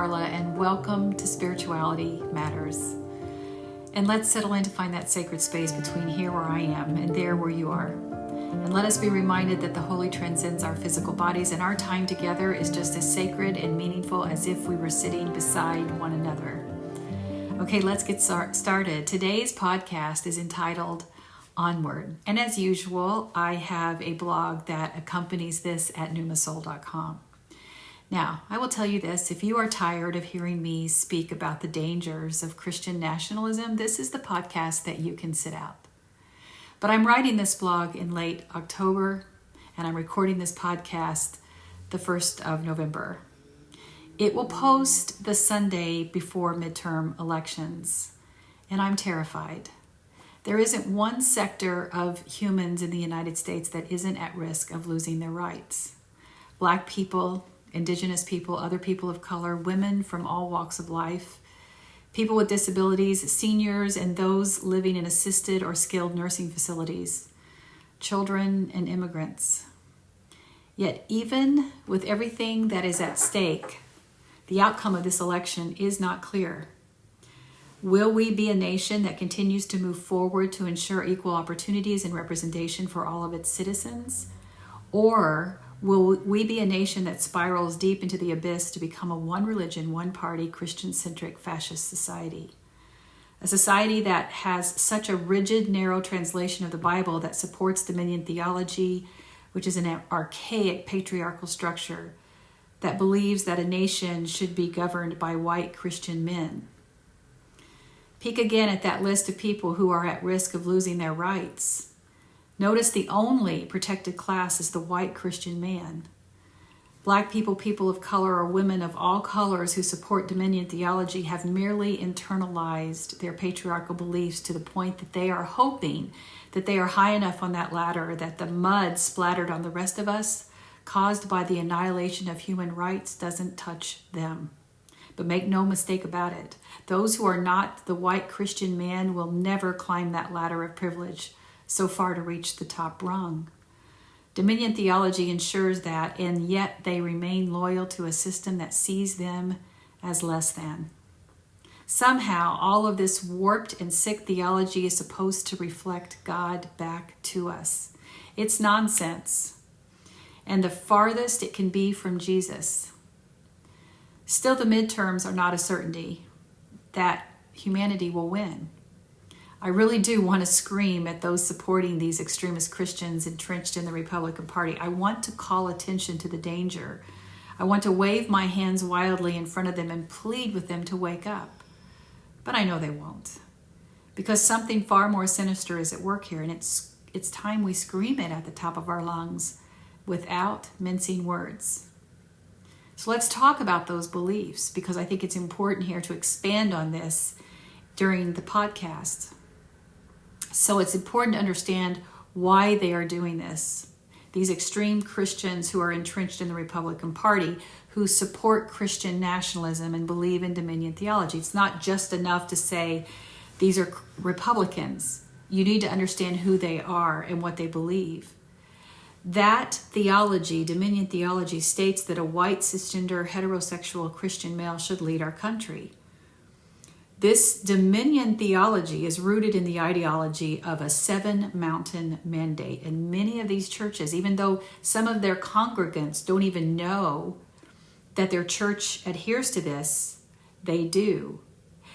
Karla, and welcome to Spirituality Matters. And let's settle in to find that sacred space between here where I am and there where you are. And let us be reminded that the holy transcends our physical bodies, and our time together is just as sacred and meaningful as if we were sitting beside one another. Okay, let's get started. Today's podcast is entitled Onward. And as usual, I have a blog that accompanies this at pneumasoul.com. Now, I will tell you this, if you are tired of hearing me speak about the dangers of Christian nationalism, this is the podcast that you can sit out. But I'm writing this blog in late October, and I'm recording this podcast the 1st of November. It will post the Sunday before midterm elections, and I'm terrified. There isn't one sector of humans in the United States that isn't at risk of losing their rights. Black people, Indigenous people, other people of color, women from all walks of life, people with disabilities, seniors, and those living in assisted or skilled nursing facilities, children and immigrants. Yet even with everything that is at stake, the outcome of this election is not clear. Will we be a nation that continues to move forward to ensure equal opportunities and representation for all of its citizens? Or will we be a nation that spirals deep into the abyss to become a one religion, one party, Christian-centric fascist society? A society that has such a rigid, narrow translation of the Bible that supports dominion theology, which is an archaic patriarchal structure that believes that a nation should be governed by white Christian men. Peek again at that list of people who are at risk of losing their rights. Notice the only protected class is the white Christian man. Black people, people of color, or women of all colors who support dominion theology have merely internalized their patriarchal beliefs to the point that they are hoping that they are high enough on that ladder that the mud splattered on the rest of us, caused by the annihilation of human rights, doesn't touch them. But make no mistake about it, those who are not the white Christian man will never climb that ladder of privilege so far to reach the top rung. Dominion theology ensures that, and yet they remain loyal to a system that sees them as less than. Somehow, all of this warped and sick theology is supposed to reflect God back to us. It's nonsense, and the farthest it can be from Jesus. Still, the midterms are not a certainty that humanity will win. I really do want to scream at those supporting these extremist Christians entrenched in the Republican Party. I want to call attention to the danger. I want to wave my hands wildly in front of them and plead with them to wake up. But I know they won't, because something far more sinister is at work here, and it's time we scream it at the top of our lungs without mincing words. So let's talk about those beliefs, because I think it's important here to expand on this during the podcast. So it's important to understand why they are doing this. These extreme Christians who are entrenched in the Republican Party, who support Christian nationalism and believe in dominion theology. It's not just enough to say these are Republicans. You need to understand who they are and what they believe. That theology, dominion theology, states that a white, cisgender, heterosexual Christian male should lead our country. This dominion theology is rooted in the ideology of a 7-mountain mandate. And many of these churches, even though some of their congregants don't even know that their church adheres to this, they do.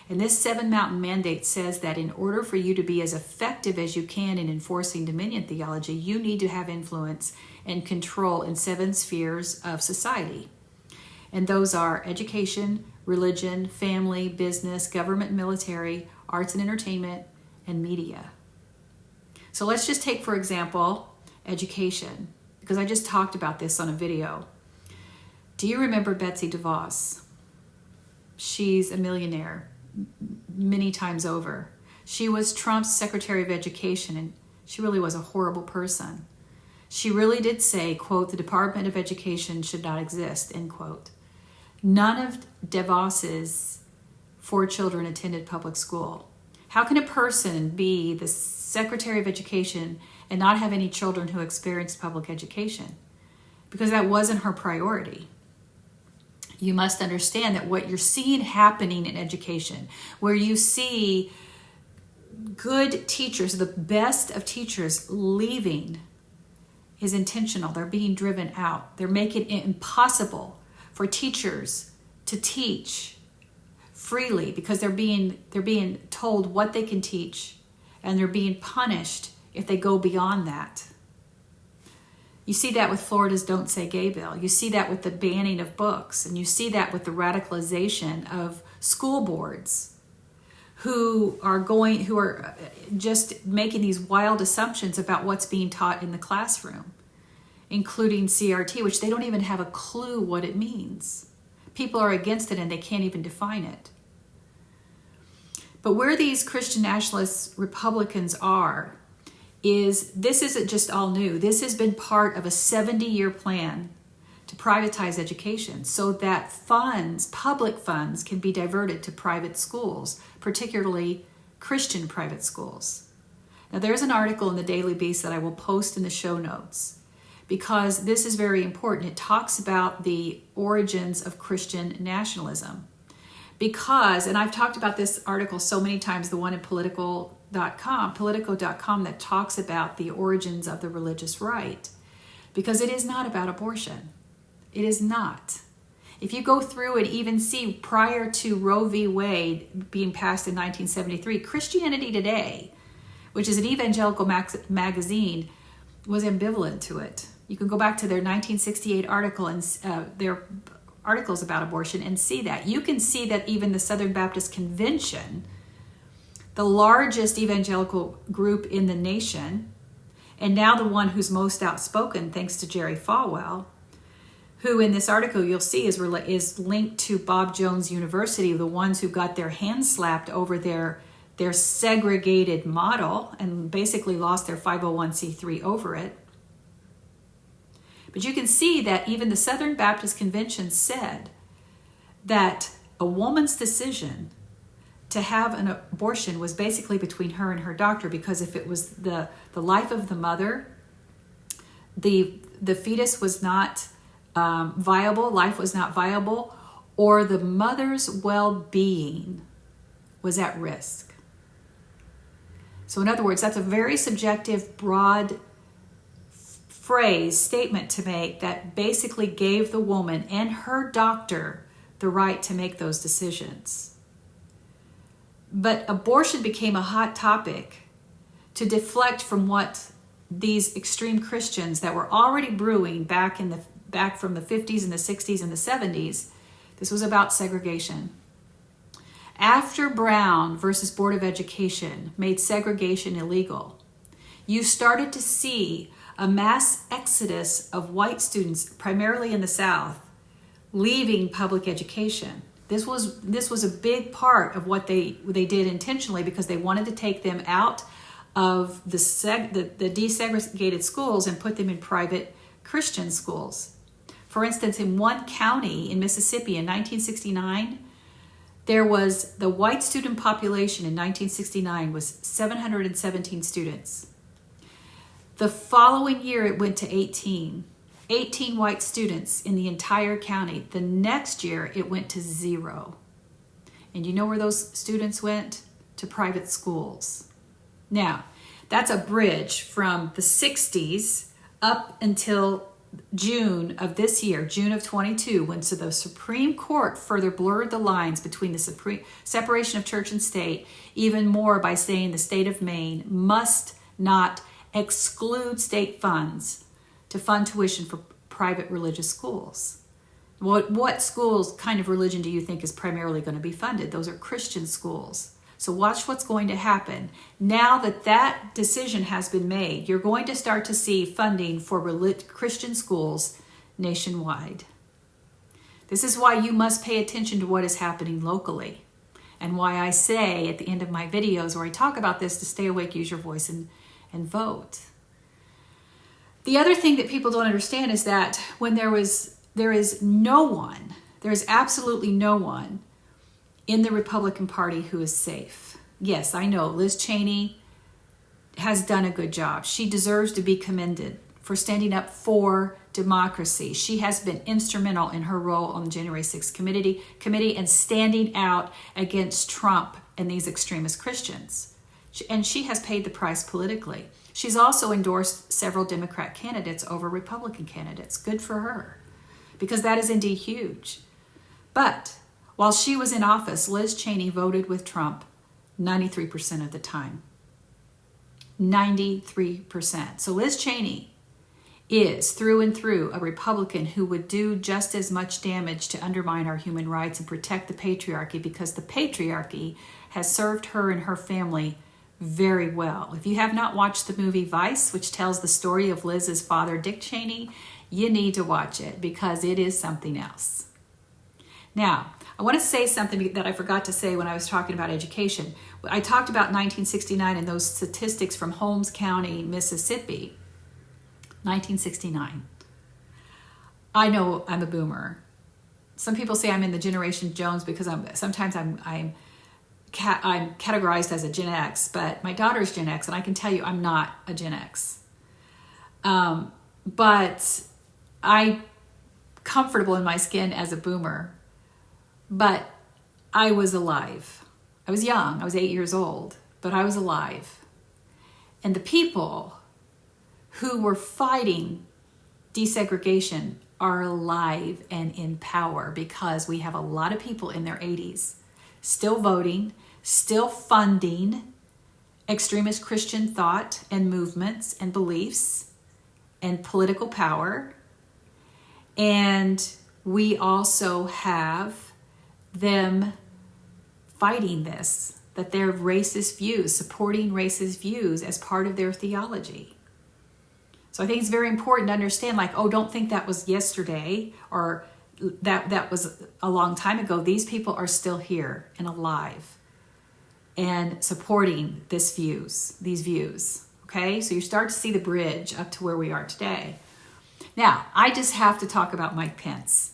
And this 7-mountain mandate says that in order for you to be as effective as you can in enforcing dominion theology, you need to have influence and control in 7 spheres of society. And those are education, religion, family, business, government, military, arts and entertainment, and media. So let's just take, for example, education, because I just talked about this on a video. Do you remember Betsy DeVos? She's a millionaire many times over. She was Trump's Secretary of Education, and she really was a horrible person. She really did say, quote, "The Department of Education should not exist," end quote. None of DeVos's 4 children attended public school. How can a person be the Secretary of Education and not have any children who experienced public education? Because that wasn't her priority. you must understand that what you're seeing happening in education, where you see good teachers, the best of teachers leaving, is intentional. They're being driven out. They're making it impossible for teachers to teach freely because they're being told what they can teach, and they're being punished if they go beyond that. You see that with Florida's Don't Say Gay bill. You see that with the banning of books, and you see that with the radicalization of school boards who are just making these wild assumptions about what's being taught in the classroom, including CRT, which they don't even have a clue what it means. People are against it and they can't even define it. But where these Christian nationalist Republicans are, this isn't just all new. This has been part of a 70-year plan to privatize education so that public funds, can be diverted to private schools, particularly Christian private schools. Now, there's an article in the Daily Beast that I will post in the show notes because this is very important. It talks about the origins of Christian nationalism. And I've talked about this article so many times, the one in Politico.com that talks about the origins of the religious right, because it is not about abortion. It is not. If you go through and even see prior to Roe v. Wade being passed in 1973, Christianity Today, which is an evangelical magazine, was ambivalent to it. You can go back to their 1968 article and their articles about abortion and see that. You can see that even the Southern Baptist Convention, the largest evangelical group in the nation, and now the one who's most outspoken, thanks to Jerry Falwell, who in this article you'll see is linked to Bob Jones University, the ones who got their hands slapped over their segregated model and basically lost their 501c3 over it. But you can see that even the Southern Baptist Convention said that a woman's decision to have an abortion was basically between her and her doctor, because if it was the life of the mother, the fetus was not viable, life was not viable, or the mother's well-being was at risk. So in other words, that's a very subjective, broad statement to make that basically gave the woman and her doctor the right to make those decisions. But abortion became a hot topic to deflect from what these extreme Christians that were already brewing back from the 50s and the 60s and the 70s. This was about segregation. After Brown versus Board of Education made segregation illegal, you started to see a mass exodus of white students, primarily in the South, leaving public education. This was a big part of what they did intentionally, because they wanted to take them out of the desegregated schools and put them in private Christian schools. For instance, in one county in Mississippi in 1969, there was the white student population in 1969 was 717 students. The following year, it went to 18 white students in the entire county. The next year, it went to 0. And you know where those students went? To private schools. Now, that's a bridge from the 60s up until June of this year, June of 22, when so the Supreme Court further blurred the lines between the separation of church and state even more by saying the state of Maine must not exclude state funds to fund tuition for private religious schools. What schools, kind of religion do you think is primarily going to be funded? Those are Christian schools. So watch what's going to happen. Now that decision has been made, you're going to start to see funding for Christian schools nationwide. This is why you must pay attention to what is happening locally, and why I say at the end of my videos where I talk about this to stay awake, use your voice, and vote. The other thing that people don't understand is that when there is absolutely no one in the Republican Party who is safe. Yes, I know Liz Cheney has done a good job. She deserves to be commended for standing up for democracy. She has been instrumental in her role on the January 6th committee and standing out against Trump and these extremist Christians. And she has paid the price politically. She's also endorsed several Democrat candidates over Republican candidates. Good for her, because that is indeed huge. But while she was in office, Liz Cheney voted with Trump 93% of the time. 93%. So Liz Cheney is through and through a Republican who would do just as much damage to undermine our human rights and protect the patriarchy, because the patriarchy has served her and her family very well. If you have not watched the movie Vice, which tells the story of Liz's father, Dick Cheney, you need to watch it, because it is something else. Now, I want to say something that I forgot to say when I was talking about education. I talked about 1969 and those statistics from Holmes County, Mississippi. 1969. I know I'm a boomer. Some people say I'm in the Generation Jones because I'm categorized as a Gen X, but my daughter's Gen X, and I can tell you I'm not a Gen X. But I'm comfortable in my skin as a boomer. But I was alive. I was young. I was 8 years old, but I was alive. And the people who were fighting desegregation are alive and in power, because we have a lot of people in their 80s still voting, still funding extremist Christian thought and movements and beliefs and political power. And we also have them fighting this, that they're racist views, supporting racist views as part of their theology. So I think it's very important to understand, like, oh, don't think that was yesterday or that was a long time ago. These people are still here and alive and supporting these views. Okay, so you start to see the bridge up to where we are today. Now, I just have to talk about Mike Pence.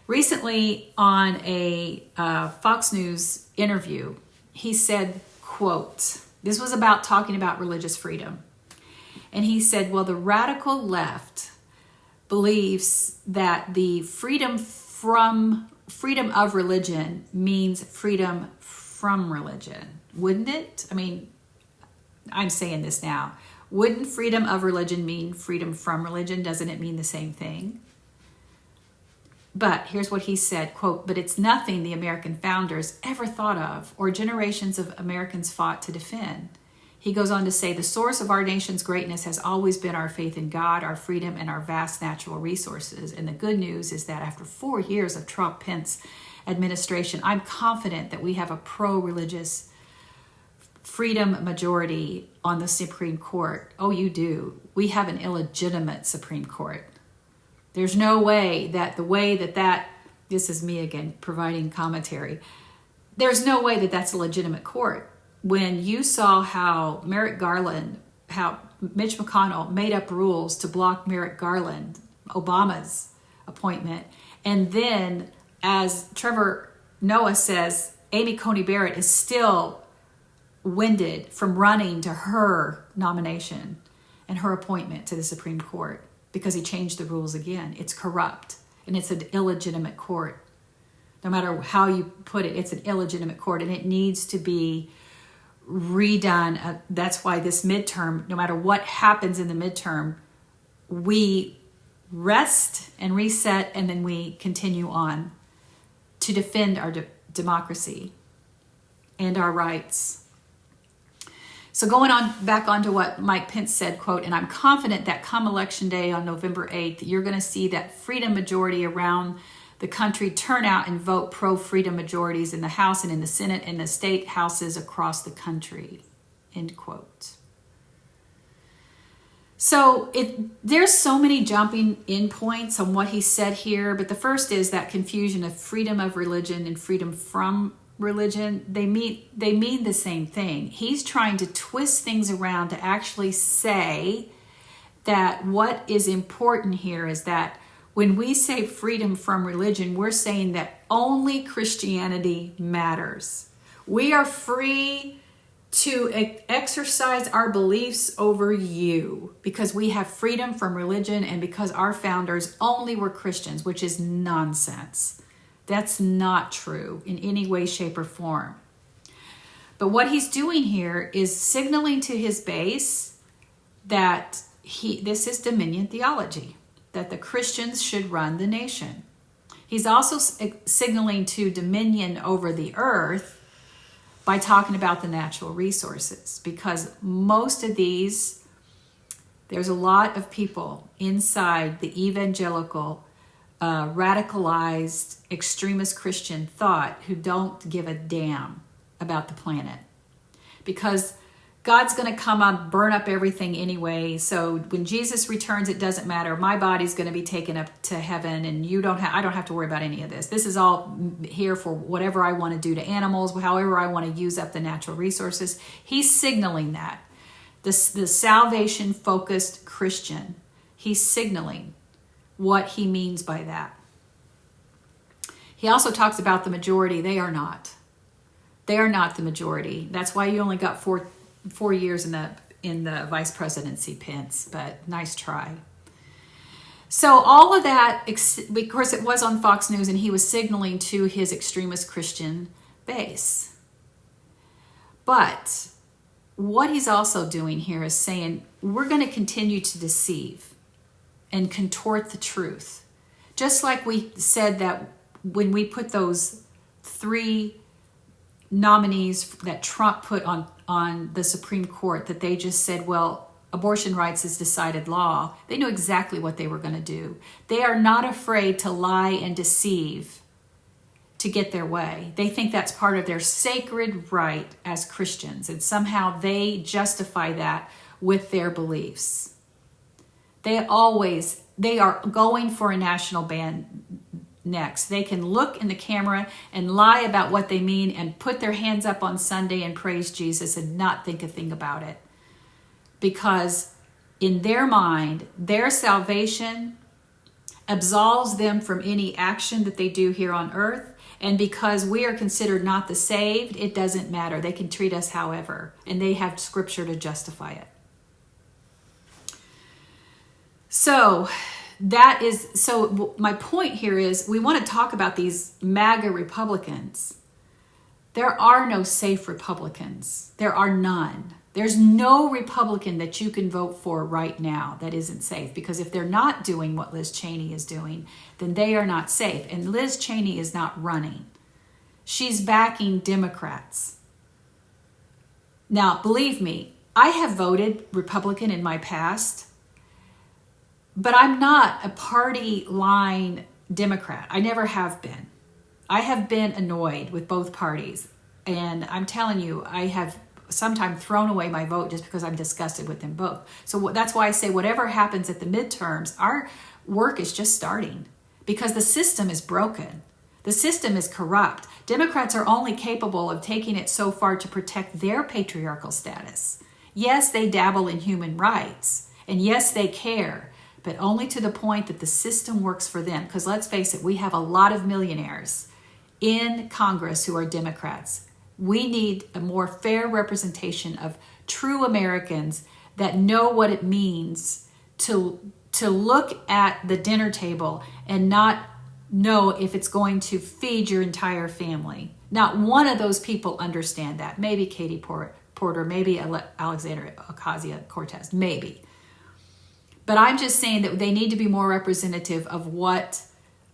Recently on a Fox News interview, he said, quote, this was about talking about religious freedom. And he said, well, the radical left believes that the freedom of religion means freedom from religion. Wouldn't it? I mean, I'm saying this now. Wouldn't freedom of religion mean freedom from religion? Doesn't it mean the same thing? But here's what he said, quote, but it's nothing the American founders ever thought of or generations of Americans fought to defend. He goes on to say, the source of our nation's greatness has always been our faith in God, our freedom, and our vast natural resources. And the good news is that after 4 years of Trump-Pence administration, I'm confident that we have a pro-religious freedom majority on the Supreme Court. Oh, you do. We have an illegitimate Supreme Court. There's no way that this is me again providing commentary. There's no way that that's a legitimate court. When you saw how Merrick Garland, how Mitch McConnell made up rules to block Merrick Garland, Obama's appointment, and then as Trevor Noah says, Amy Coney Barrett is still winded from running to her nomination and her appointment to the Supreme Court because he changed the rules again. It's corrupt and it's an illegitimate court. No matter how you put it, it's an illegitimate court and it needs to be redone. That's why this midterm, no matter what happens in the midterm, we rest and reset and then we continue on to defend our democracy and our rights. So going on back onto what Mike Pence said, quote, and I'm confident that come Election Day on November 8th, you're going to see that freedom majority around the country turn out and vote pro-freedom majorities in the House and in the Senate and the state houses across the country, end quote. So there's so many jumping in points on what he said here, but the first is that confusion of freedom of religion and freedom from religion. They mean the same thing. He's trying to twist things around to actually say that what is important here is that when we say freedom from religion, we're saying that only Christianity matters. We are free to exercise our beliefs over you, because we have freedom from religion and because our founders only were Christians, which is nonsense. That's not true in any way, shape, or form. But what he's doing here is signaling to his base that this is dominion theology, that the Christians should run the nation. He's also signaling to dominion over the earth by talking about the natural resources, because most of these, there's a lot of people inside the evangelical, radicalized, extremist Christian thought who don't give a damn about the planet, because God's going to come up, burn up everything anyway. So when Jesus returns, it doesn't matter. My body's going to be taken up to heaven, and I don't have to worry about any of this. This is all here for whatever I want to do to animals, however I want to use up the natural resources. He's signaling that. The salvation-focused Christian, he's signaling what he means by that. He also talks about the majority. They are not. They are not the majority. That's why you only got four years in the vice presidency, Pence, but nice try. So all of that, of course, it was on Fox News, and he was signaling to his extremist Christian base. But what he's also doing here is saying, we're going to continue to deceive and contort the truth. Just like we said that when we put those 3 nominees that Trump put on the Supreme Court, that they just said, well, abortion rights is decided law. They knew exactly what they were going to do. They are not afraid to lie and deceive to get their way. They think that's part of their sacred right as Christians, and somehow they justify that with their beliefs. They are going for a national ban next. They can look in the camera and lie about what they mean and put their hands up on Sunday and praise Jesus and not think a thing about it. Because in their mind, their salvation absolves them from any action that they do here on earth. And because we are considered not the saved, it doesn't matter. They can treat us however, and they have scripture to justify it. So my point here is, we want to talk about these MAGA Republicans. There are no safe Republicans. There are none. There's no Republican that you can vote for right now that isn't safe, because if they're not doing what Liz Cheney is doing, then they are not safe. And Liz Cheney is not running. She's backing Democrats. Now, believe me, I have voted Republican in my past, but I'm not a party line Democrat. I never have been. I have been annoyed with both parties. And I'm telling you, I have sometimes thrown away my vote just because I'm disgusted with them both. So that's why I say whatever happens at the midterms, our work is just starting, because the system is broken. The system is corrupt. Democrats are only capable of taking it so far to protect their patriarchal status. Yes, they dabble in human rights. And yes, they care. But only to the point that the system works for them. Because let's face it, we have a lot of millionaires in Congress who are Democrats. We need a more fair representation of true Americans that know what it means to look at the dinner table and not know if it's going to feed your entire family. Not one of those people understand that. Maybe Katie Porter, maybe Alexandria Ocasio-Cortez, maybe. But I'm just saying that they need to be more representative of what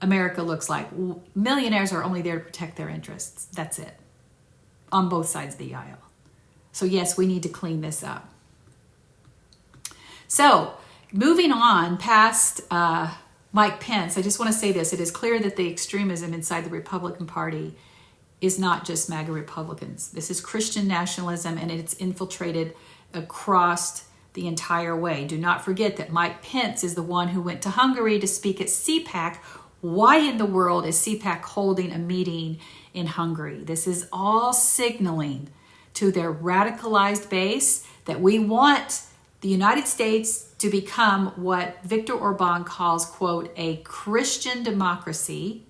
America looks like. Millionaires are only there to protect their interests. That's it. On both sides of the aisle. So yes, we need to clean this up. So moving on past Mike Pence, I just want to say this. It is clear that the extremism inside the Republican Party is not just MAGA Republicans. This is Christian nationalism, and it's infiltrated across the entire way. Do not forget that Mike Pence is the one who went to Hungary to speak at CPAC. Why in the world is CPAC holding a meeting in Hungary? This is all signaling to their radicalized base that we want the United States to become what Viktor Orban calls, quote, a Christian democracy,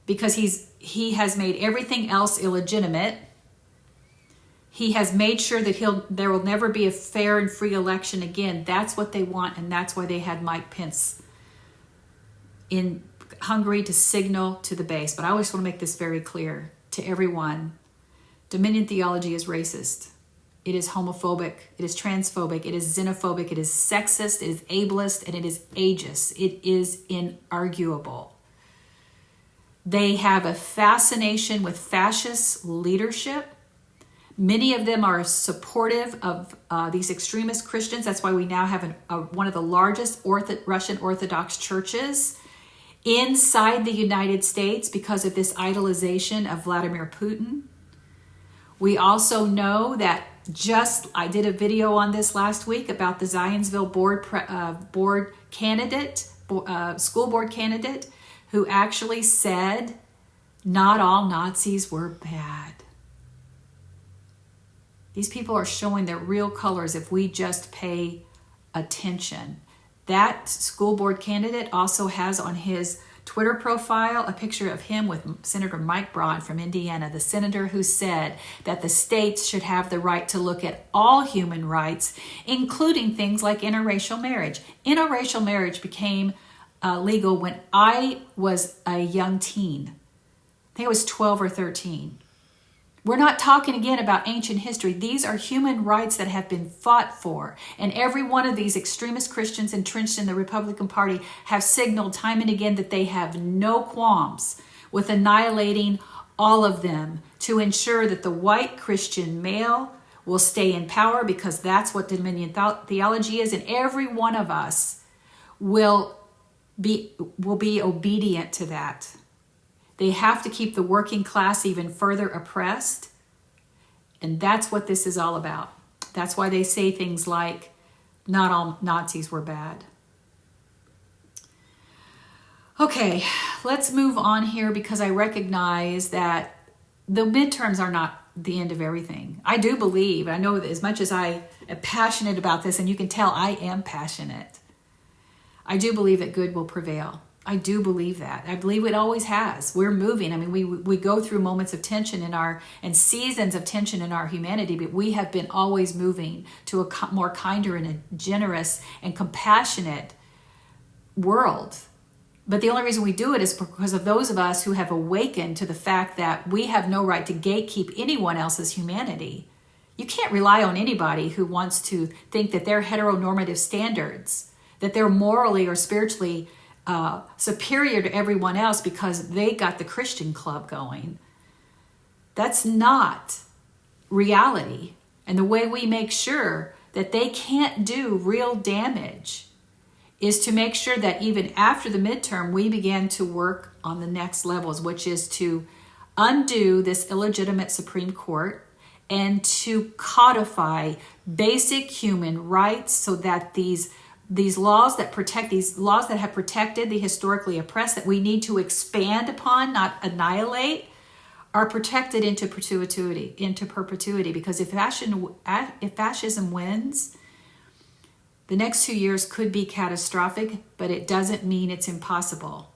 because he has made everything else illegitimate. He has made sure that there will never be a fair and free election again. That's what they want, and that's why they had Mike Pence in Hungary to signal to the base. But I always want to make this very clear to everyone. Dominion theology is racist. It is homophobic. It is transphobic. It is xenophobic. It is sexist. It is ableist. And it is ageist. It is inarguable. They have a fascination with fascist leadership. Many of them are supportive of these extremist Christians. That's why we now have one of the largest Russian Orthodox churches inside the United States because of this idolization of Vladimir Putin. We also know that I did a video on this last week about the Zionsville board candidate, school board candidate, who actually said not all Nazis were bad. These people are showing their real colors if we just pay attention. That school board candidate also has on his Twitter profile a picture of him with Senator Mike Braun from Indiana, the senator who said that the states should have the right to look at all human rights, including things like interracial marriage. Interracial marriage became legal when I was a young teen. I think I was 12 or 13. We're not talking again about ancient history. These are human rights that have been fought for. And every one of these extremist Christians entrenched in the Republican Party have signaled time and again that they have no qualms with annihilating all of them to ensure that the white Christian male will stay in power, because that's what dominion theology is. And every one of us will be obedient to that. They have to keep the working class even further oppressed. And that's what this is all about. That's why they say things like, not all Nazis were bad. Okay, let's move on here, because I recognize that the midterms are not the end of everything. I do believe, I know that as much as I am passionate about this, and you can tell I am passionate, I do believe that good will prevail. I do believe that. I believe it always has. We're moving. I mean, we go through moments of tension and seasons of tension in our humanity, but we have been always moving to a more kinder and a generous and compassionate world. But the only reason we do it is because of those of us who have awakened to the fact that we have no right to gatekeep anyone else's humanity. You can't rely on anybody who wants to think that they're heteronormative standards, that they're morally or spiritually superior to everyone else because they got the Christian club going. That's not reality. And the way we make sure that they can't do real damage is to make sure that even after the midterm, we begin to work on the next levels, which is to undo this illegitimate Supreme Court and to codify basic human rights so that these laws that have protected the historically oppressed, that we need to expand upon, not annihilate, are protected into perpetuity. Because if fascism wins, the next 2 years could be catastrophic, but it doesn't mean it's impossible.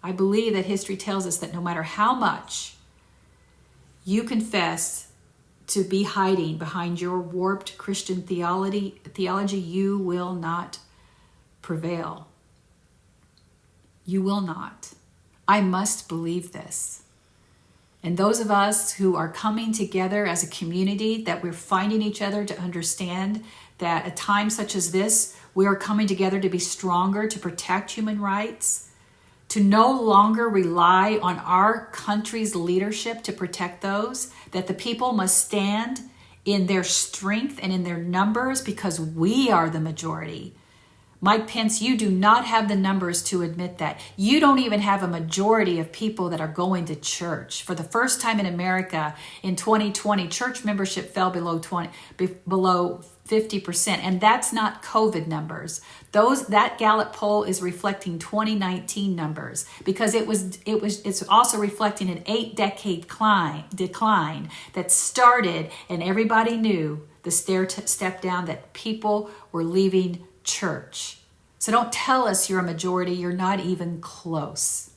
I believe that history tells us that no matter how much you confess to be hiding behind your warped Christian theology, you will not prevail. You will not. I must believe this. And those of us who are coming together as a community, that we're finding each other to understand that at times such as this, we are coming together to be stronger, to protect human rights, to no longer rely on our country's leadership to protect those, that the people must stand in their strength and in their numbers because we are the majority. Mike Pence, you do not have the numbers to admit that. You don't even have a majority of people that are going to church. For the first time in America in 2020, church membership fell below 50%, and that's not COVID numbers. That Gallup poll is reflecting 2019 numbers, because it's also reflecting an 8-decade decline that started, and everybody knew the step down, that people were leaving church. So don't tell us you're a majority. You're not even close.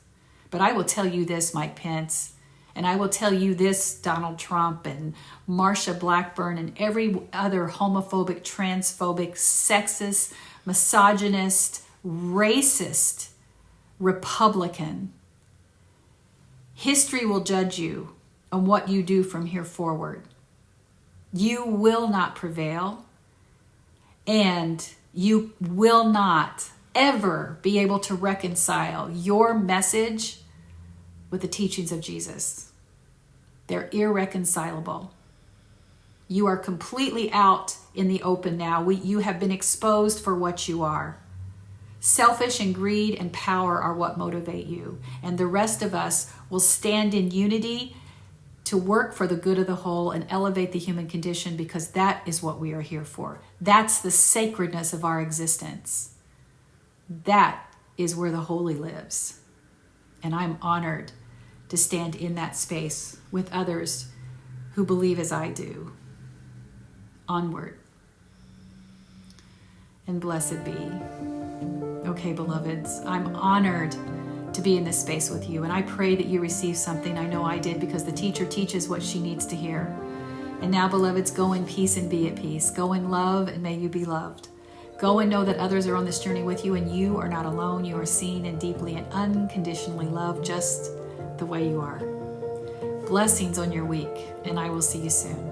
But I will tell you this, Mike Pence, And I will tell you this, Donald Trump and Marsha Blackburn and every other homophobic, transphobic, sexist, misogynist, racist Republican, history will judge you on what you do from here forward. You will not prevail, and you will not ever be able to reconcile your message with the teachings of Jesus. They're irreconcilable. You are completely out in the open now. You have been exposed for what you are. Selfish and greed and power are what motivate you. And the rest of us will stand in unity to work for the good of the whole and elevate the human condition, because that is what we are here for. That's the sacredness of our existence. That is where the holy lives. And I'm honored to stand in that space with others who believe as I do. Onward. And blessed be. Okay, beloveds, I'm honored to be in this space with you, and I pray that you receive something. I know I did, because the teacher teaches what she needs to hear. And now, beloveds, go in peace and be at peace. Go in love, and may you be loved. Go and know that others are on this journey with you, and you are not alone. You are seen and deeply and unconditionally loved just the way you are. Blessings on your week, and I will see you soon.